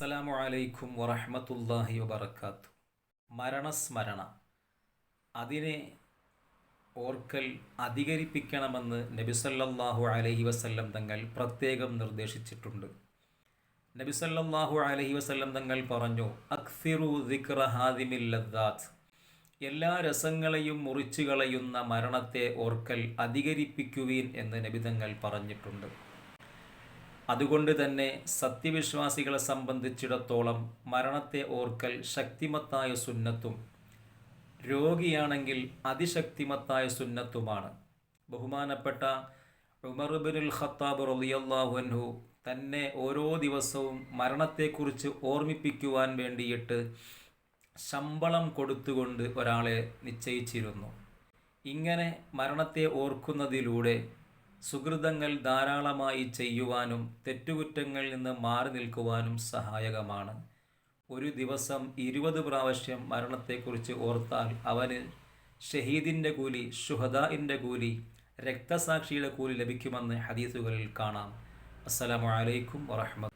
അസ്സലാമു അലൈക്കും വറഹ്മത്തുള്ളാഹി വബറകാതുഹു. മരണസ്മരണ, അതിനെ ഓർക്കൽ അധികരിപ്പിക്കണമെന്ന് നബി സല്ലല്ലാഹു അലൈഹി വസല്ലം തങ്ങൾ പ്രത്യേകം നിർദ്ദേശിച്ചിട്ടുണ്ട്. നബി സല്ലല്ലാഹു അലൈഹി വസല്ലം തങ്ങൾ പറഞ്ഞു, അക്സിറു ദിക്റ ഹാദിമിൽ ലദ്ദാത്ത്, എല്ലാ രസങ്ങളെയും മുറിച്ചു കളയുന്ന മരണത്തെ ഓർക്കൽ അധികരിപ്പിക്കുവീൻ എന്ന് നബി തങ്ങൾ പറഞ്ഞിട്ടുണ്ട്. അതുകൊണ്ട് തന്നെ സത്യവിശ്വാസികളെ സംബന്ധിച്ചിടത്തോളം മരണത്തെ ഓർക്കൽ ശക്തിമത്തായ സുന്നത്തും രോഗിയാണെങ്കിൽ അതിശക്തിമത്തായ സുന്നത്തുമാണ്. ബഹുമാനപ്പെട്ട ഉമർ ഇബ്നുൽ ഖത്താബ് റളിയല്ലാഹു അൻഹു തന്നെ ഓരോ ദിവസവും മരണത്തെക്കുറിച്ച് ഓർമ്മിപ്പിക്കുവാൻ വേണ്ടിയിട്ട് ശമ്പളം കൊടുത്തുകൊണ്ട് ഒരാളെ നിശ്ചയിച്ചിരുന്നു. ഇങ്ങനെ മരണത്തെ ഓർക്കുന്നതിലൂടെ സുഹൃതങ്ങൾ ധാരാളമായി ചെയ്യുവാനും തെറ്റുകുറ്റങ്ങളിൽ നിന്ന് മാറി നിൽക്കുവാനും സഹായകമാണ്. ഒരു ദിവസം 20 പ്രാവശ്യം മരണത്തെക്കുറിച്ച് ഓർത്താൽ അവന് ഷഹീദിൻ്റെ കൂലി, ശുഹദാഇൻ്റെ കൂലി, രക്തസാക്ഷിയുടെ കൂലി ലഭിക്കുമെന്ന് ഹദീസുകളിൽ കാണാം. അസ്സലാമു അലൈക്കും വറഹ്മത്തുള്ളാഹി.